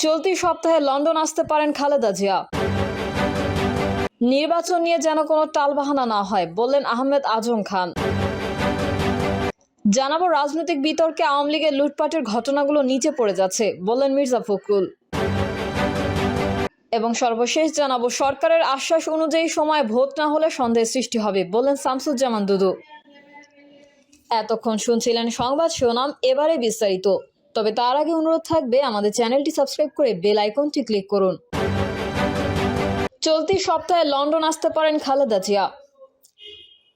চলতি সপ্তাহে লন্ডন আসতে পারেন খালেদা জিয়া। নির্বাচন নিয়ে যেন কোনো টালবাহানা না হয়, বললেন আহমেদ আজম খান। জানাবো রাজনৈতিক বিতর্কে আওয়ামী লীগের লুটপাটের ঘটনাগুলো নিচে পড়ে যাচ্ছে, বললেন মির্জা ফখরুল। এবং সর্বশেষ জানাবো সরকারের আশ্বাস অনুযায়ী সময় ভোট না হলে সন্দেহের সৃষ্টি হবে, বললেন শামসুজ্জামান দুদু। এতক্ষণ শুনছিলেন সংবাদ শিরোনাম, এবারে বিস্তারিত। তবে তার আগে অনুরোধ থাকবে আমাদের চ্যানেলটি সাবস্ক্রাইব করে বেল আইকনটি ক্লিক করুন। চলতি সপ্তাহে লন্ডন আসতে পারেন খালেদা জিয়া।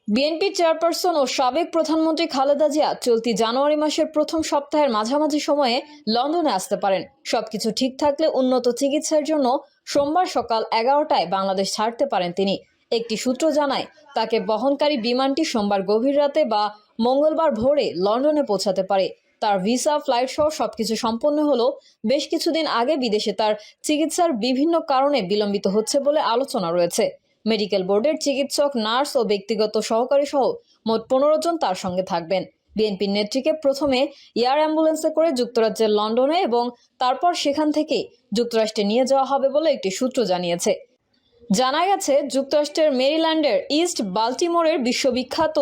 বিএনপি চেয়ারপারসন ও সাবেক প্রধানমন্ত্রী খালেদা জিয়া চলতি জানুয়ারি মাসের প্রথম সপ্তাহের মাঝামাঝি সময়ে লন্ডনে আসতে পারেন। সবকিছু ঠিক থাকলে উন্নত চিকিৎসার জন্য সোমবার সকাল 11টায় বাংলাদেশ ছাড়তে পারেন তিনি। একটি সূত্র জানায়, তাকে বহনকারী বিমানটি সোমবার গভীর রাতে বা মঙ্গলবার ভোরে লন্ডনে পৌঁছাতে পারে। তার ভিসা, ফ্লাইট সহ সবকিছু সম্পন্ন হলেও বেশ কিছুদিন আগে বিদেশে তার চিকিৎসার বিভিন্ন কারণে বিলম্বিত হচ্ছে বলে আলোচনা রয়েছে। মেডিকেল বোর্ডের চিকিৎসক, নার্স ও ব্যক্তিগত সহকারী সহ মোট 15 জন তার সঙ্গে থাকবেন। বিএনপির নেত্রীকে প্রথমে এয়ার অ্যাম্বুলেন্সে করে যুক্তরাজ্যের লন্ডনে এবং তারপর সেখান থেকে যুক্তরাষ্ট্রে নিয়ে যাওয়া হবে বলে একটি সূত্র জানিয়েছে। জানা গেছে, যুক্তরাষ্ট্রের মেরিল্যান্ডের ইস্ট বাল্টিমোরের বিশ্ববিখ্যাত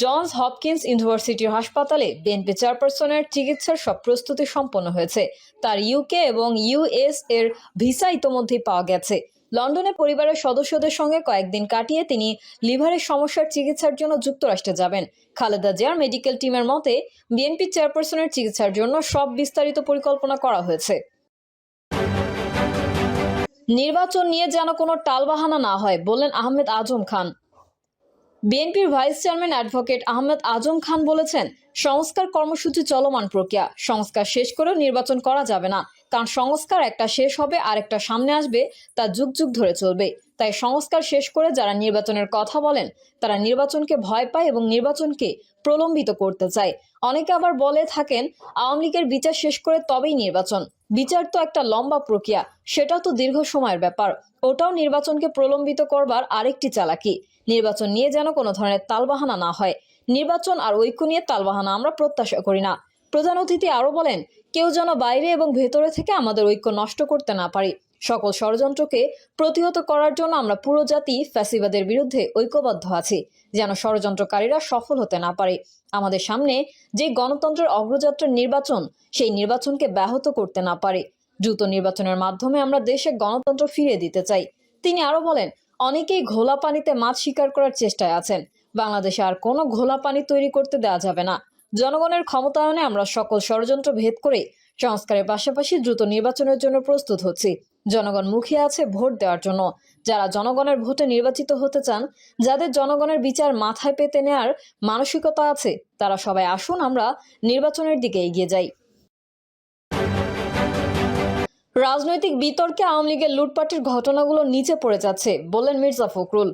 জনস হপকিন্স ইউনিভার্সিটির হাসপাতালে বিএনপি চেয়ারপারসনের চিকিৎসার সব প্রস্তুতি সম্পন্ন হয়েছে। তার ইউকে এবং ইউএস এর ভিসা ইতোমধ্যেই পাওয়া গেছে। লন্ডনে পরিবারের সদস্যদের সঙ্গে কয়েকদিন কাটিয়ে তিনি লিভারের সমস্যার চিকিৎসার জন্য যুক্তরাষ্ট্রে যাবেন। খালেদা জিয়ার মেডিকেল টিমের মতে, বিএনপি চেয়ারপারসনের চিকিৎসার জন্য সব বিস্তারিত পরিকল্পনা করা হয়েছে। নির্বাচন নিয়ে যেন কোনো টালবাহানা না হয়, বললেন আহমেদ আজম খান। বিএনপির vice chairman advocate Ahmed Azam Khan বলেছেন, সংস্কার কর্মসূচি চলমান প্রক্রিয়া। সংস্কার শেষ করেও নির্বাচন করা যাবে না, কারণ সংস্কার একটা শেষ হবে আর একটা সামনে আসবে, তা যুগ যুগ ধরে চলবে। তাই সংস্কার শেষ করে যারা নির্বাচনের কথা বলেন তারা নির্বাচনকে ভয় পায় এবং নির্বাচনকে প্রলম্বিত করতে চায়। অনেকে আবার বলে থাকেন, আওয়ামী লীগের বিচার শেষ করে তবেই নির্বাচন। বিচার তো একটা লম্বা প্রক্রিয়া, সেটা তো দীর্ঘ সময়ের ব্যাপার। ওটাও নির্বাচনকে প্রলম্বিত করবার আরেকটি চালাকি। নির্বাচন নিয়ে যেন কোনো ধরনের তালবাহানা না হয়। নির্বাচন আর ঐক্য নিয়ে তালবাহানা আমরা প্রত্যাশা করি না। প্রধান অতিথি আরো বলেন, কেউ যেন বাইরে এবং ভেতরে থেকে আমাদের ঐক্য নষ্ট করতে না পারে। সকল ষড়যন্ত্রকে প্রতিহত করার জন্য আমরা পুরো জাতি ফ্যাসিবাদের বিরুদ্ধে ঐক্যবদ্ধ আছি, যেন ষড়যন্ত্রকারীরা সফল হতে না পারে। আমাদের সামনে যে গণতন্ত্রের অগ্রযাত্রার নির্বাচন, সেই নির্বাচনকে ব্যাহত করতে না পারে। দ্রুত নির্বাচনের মাধ্যমে আমরা দেশে গণতন্ত্র ফিরিয়ে দিতে চাই। তিনি আরো বলেন, অনেকেই ঘোলা পানিতে মাছ শিকার করার চেষ্টায় আছেন। বাংলাদেশে আর কোনো ঘোলা পানি তৈরি করতে দেওয়া যাবে না। জনগণের ক্ষমতায়নে আমরা সকল ষড়যন্ত্র ভেদ করে সংস্কারের পাশাপাশি দ্রুত নির্বাচনের জন্য প্রস্তুত হচ্ছি। জনগণ মুখিয়ে আছে ভোট দেওয়ার জন্য। যারা জনগণের ভোটে নির্বাচিত হতে চান, যাদের জনগণের বিচার মাথায় পেতে নেওয়ার মানসিকতা আছে, তারা সবাই আসুন, আমরা নির্বাচনের দিকে এগিয়ে যাই। রাজনৈতিক বিতর্কে আওয়ামী লীগের লুটপাটের ঘটনাগুলো নিচে পড়ে যাচ্ছে, বললেন মির্জা ফখরুল।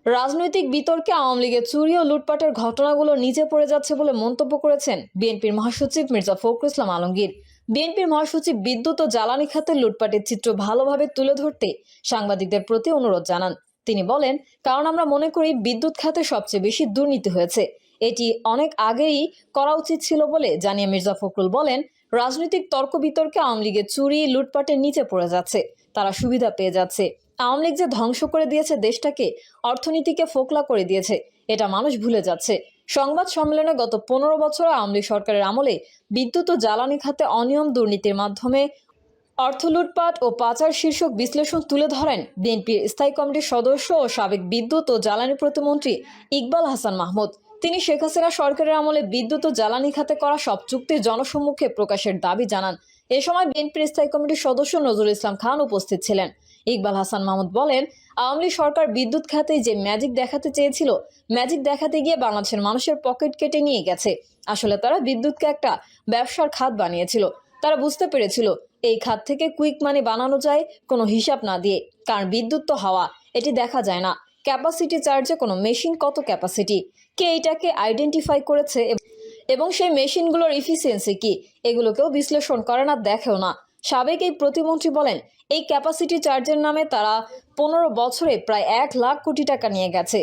রাজনৈতিক বিতর্কে আওয়ামী লীগের চুরি ও লুটপাটের ঘটনাগুলো নিচে পড়ে যাচ্ছে বলে মন্তব্য করেছেন বিএনপির মহাসচিব মির্জা ফখরুল ইসলাম আলমগীর। বিএনপির মহাসচিব বিদ্যুৎ ও জ্বালানি খাতের লুটপাটের চিত্র ভালোভাবে তুলে ধরতে সাংবাদিকদের প্রতি অনুরোধ জানান। তিনি বলেন, কারণ আমরা মনে করি বিদ্যুৎ খাতে সবচেয়ে বেশি দুর্নীতি হয়েছে। এটি অনেক আগেই করা উচিত ছিল বলে জানিয়ে মির্জা ফখরুল বলেন, রাজনৈতিক তর্ক বিতর্কে আওয়ামী লীগের চুরি লুটপাটের নিচে পড়ে যাচ্ছে, তারা সুবিধা পেয়ে যাচ্ছে। আওয়ামী লীগ যে ধ্বংস করে দিয়েছে দেশটাকে, অর্থনীতিকে ফোকলা করে দিয়েছে, এটা মানুষ ভুলে যাচ্ছে। সংবাদ সম্মেলনে গত 15 বছর আওয়ামী লীগ সরকারের আমলে বিদ্যুৎ ও জ্বালানি খাতে অনিয়ম, দুর্নীতির মাধ্যমে অর্থ লুটপাট ও পাচার শীর্ষক বিশ্লেষণ তুলে ধরেন বিএনপির স্থায়ী কমিটির সদস্য ও সাবেক বিদ্যুৎ ও জ্বালানি প্রতিমন্ত্রী ইকবাল হাসান মাহমুদ। তিনি শেখ হাসিনা সরকারের আমলে বিদ্যুৎ ও জ্বালানি খাতে করা সব চুক্তি জনসম্মুখে প্রকাশের দাবি জানান। এ সময় বিএনপির স্থায়ী কমিটির সদস্য নজরুল ইসলাম খান উপস্থিত ছিলেন। ইকবাল হাসান মাহমুদ বলেন, আওয়ামী লীগ সরকার বিদ্যুৎ খাতে যে ম্যাজিক দেখাতে চেয়েছিল, ম্যাজিক দেখাতে গিয়ে বাংলাদেশের মানুষের পকেট কেটে নিয়ে গেছে। আসলে তারা বিদ্যুৎকে একটা ব্যবসার খাত বানিয়েছিল। তারা বুঝতে পেরেছিল এই খাত থেকে কুইক মানি বানানো যায় কোনো হিসাব না দিয়ে, কারণ বিদ্যুৎ তো হাওয়া, এটি দেখা যায় না। ক্যাপাসিটি চার্জে কোনো মেশিন কত ক্যাপাসিটি, কে এটাকে আইডেন্টিফাই করেছে এবং সেই মেশিনগুলোর ইফিসিয়েন্সি কি, এগুলোকেও বিশ্লেষণ করে না, দেখেও না। সাবেক এই প্রতিমন্ত্রী বলেন, এই ক্যাপাসিটি চার্জের নামে তারা 15 বছরে প্রায় 1 লাখ কোটি টাকা নিয়ে গেছে।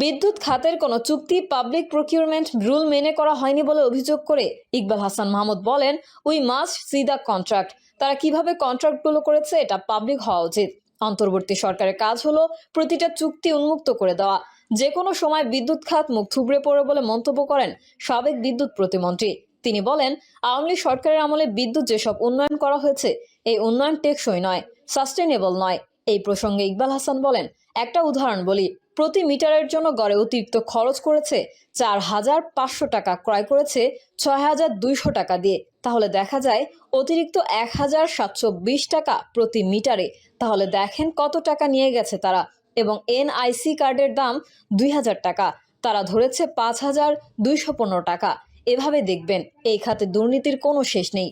বিদ্যুৎ খাতের কোনো চুক্তি পাবলিক প্রকিউরমেন্ট রুল মেনে করা হয়নি বলে অভিযোগ করে ইকবাল হাসান মাহমুদ বলেন, we must C the contract. তারা কিভাবে কন্ট্রাক্টগুলো করেছে এটা পাবলিক হওয়া উচিত। অন্তর্বর্তী সরকারের কাজ হলো প্রতিটা চুক্তি উন্মুক্ত করে দেওয়া। যে কোনো সময় বিদ্যুৎ খাত মুখ থুবড়ে পড়ে বলে মন্তব্য করেন সাবেক বিদ্যুৎ প্রতিমন্ত্রী। তিনি বলেন, আওয়ামী লীগ সরকারের আমলে বিদ্যুৎ যেসব উন্নয়ন করা হয়েছে এই উন্নয়ন টেকসই নয়, সাস্টেনেবল নয়। এই প্রসঙ্গে ইকবাল হাসান বলেন, একটা উদাহরণ বলি, প্রতি মিটারের জন্য গড়ে অতিরিক্ত খরচ করেছে 4,500 টাকা, ক্রয় করেছে 6,200 টাকা দিয়ে। তাহলে দেখা যায় অতিরিক্ত 1,720 টাকা প্রতি মিটারে। তাহলে দেখেন কত টাকা নিয়ে গেছে তারা। এবং এনআইসি কার্ডের দাম 2,000 টাকা, তারা ধরেছে 5,215 টাকা। এভাবে দেখবেন এই খাতে দুর্নীতির কোনো শেষ নেই।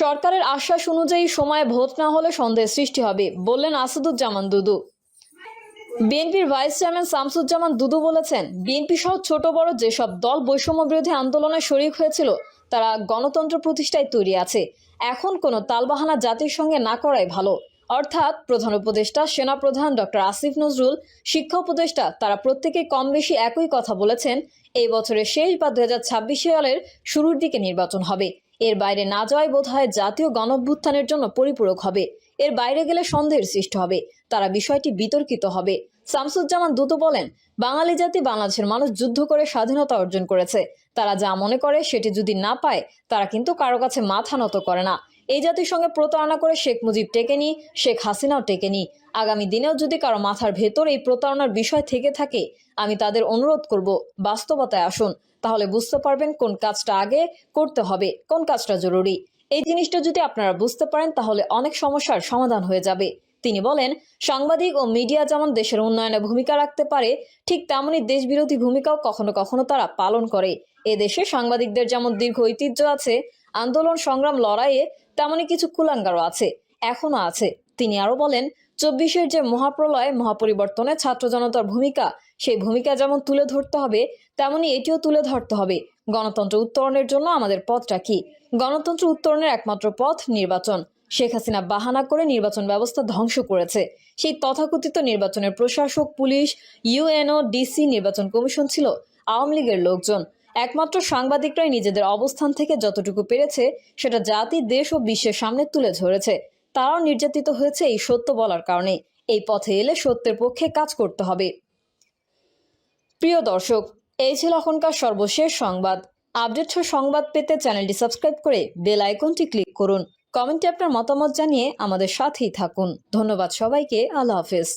সরকারের আশ্বাস অনুযায়ী সময়ে ভোট না হলে সন্দেহের সৃষ্টি হবে, বললেন আসাদুজ্জামান দুদু। বিএনপির ভাইস চেয়ারম্যান শামসুজ্জামান দুদু বলেছেন, বিএনপি সহ ছোট বড় যেসব দল বৈষম্য বিরোধী আন্দোলনে শরিক হয়েছিল তারা গণতন্ত্র প্রতিষ্ঠায় তৈরি আছে। এখন কোনো তালবাহানা জাতির সঙ্গে না করাই ভালো। অর্থাৎ প্রধান উপদেষ্টা, সেনাপ্রধান ডক্টর আসিফ নজরুল, শিক্ষা উপদেষ্টা, তারা প্রত্যেকে কম বেশি একই কথা বলেছেন, এই বছরের শেষ বা 2026 সালের শুরুর দিকে নির্বাচন হবে। এর বাইরে না যাওয়াই বোধহয় জাতীয় গণঅভ্যুত্থানের জন্য পরিপূরক হবে। এর বাইরে গেলে সন্দেহের সৃষ্টি হবে, তারা বিষয়টি বিতর্কিত হবে। শামসুজ্জামান দুদু বলেন, বাঙালি জাতি, বাংলাদেশের মানুষ যুদ্ধ করে স্বাধীনতা অর্জন করেছে। তারা যা মনে করে সেটি যদি না পায় তারা কিন্তু কারো কাছে মাথা নত করে না। এই জাতির সঙ্গে প্রতারণা করে শেখ মুজিব টেকেনি, শেখ হাসিনাও টেকেনি। আগামী দিনেও যদি কারো মাথার ভেতর এই প্রতারণার বিষয় থেকে থাকে, আমি তাদের অনুরোধ করব বাস্তবতায় আসুন, তাহলে বুঝতে পারবেন কোন কাজটা আগে করতে হবে, কোন কাজটা জরুরি। এই জিনিসটা যদি আপনারা বুঝতে পারেন তাহলে অনেক সমস্যার সমাধান হয়ে যাবে। তিনি বলেন, সাংবাদিক ও মিডিয়া যেমন দেশের উন্নয়নে ভূমিকা রাখতে পারে, ঠিক তেমনি দেশ বিরোধী ভূমিকাও কখনো কখনো তারা পালন করে। এদেশে সাংবাদিকদের যেমন দীর্ঘ ঐতিহ্য আছে আন্দোলন সংগ্রাম লড়াইয়ে, তেমনি কিছু কুলাঙ্গারও আছে, এখনো আছে। তিনি আরো বলেন, 24-এর যে মহাপ্রলয়, মহাপরিবর্তনে ছাত্র জনতার ভূমিকা, সেই ভূমিকা যেমন তুলে ধরতে হবে তেমনি এটিও তুলে ধরতে হবে। গণতন্ত্র উত্তরণের জন্য আমাদের পথটা কি? গণতন্ত্র উত্তরণের একমাত্র পথ নির্বাচন। শেখ হাসিনা বাহানা করে নির্বাচন ব্যবস্থা ধ্বংস করেছে। সেই তথাকথিত নির্বাচনের প্রশাসক, পুলিশ, ইউএনও, ডিসি, নির্বাচন কমিশন ছিল আওয়ামী লীগের লোকজন। একমাত্র সাংবাদিকরাই নিজেদের অবস্থান থেকে যতটুকু পেরেছে সেটা জাতি, দেশ ও বিশ্বের সামনে তুলে ধরেছে। তারাও নির্যাতিত হয়েছে এই সত্য বলার কারণে। এই পথে এলে সত্যের পক্ষে কাজ করতে হবে। প্রিয় দর্শক, এই ছিল এখনকার সর্বশেষ সংবাদ। আপডেট সংবাদ পেতে চ্যানেলটি সাবস্ক্রাইব করে বেল আইকনটি ক্লিক করুন। কমেন্টে আপনার মতামত জানিয়ে আমাদের সাথেই থাকুন। ধন্যবাদ সবাইকে। আল্লাহ হাফেজ।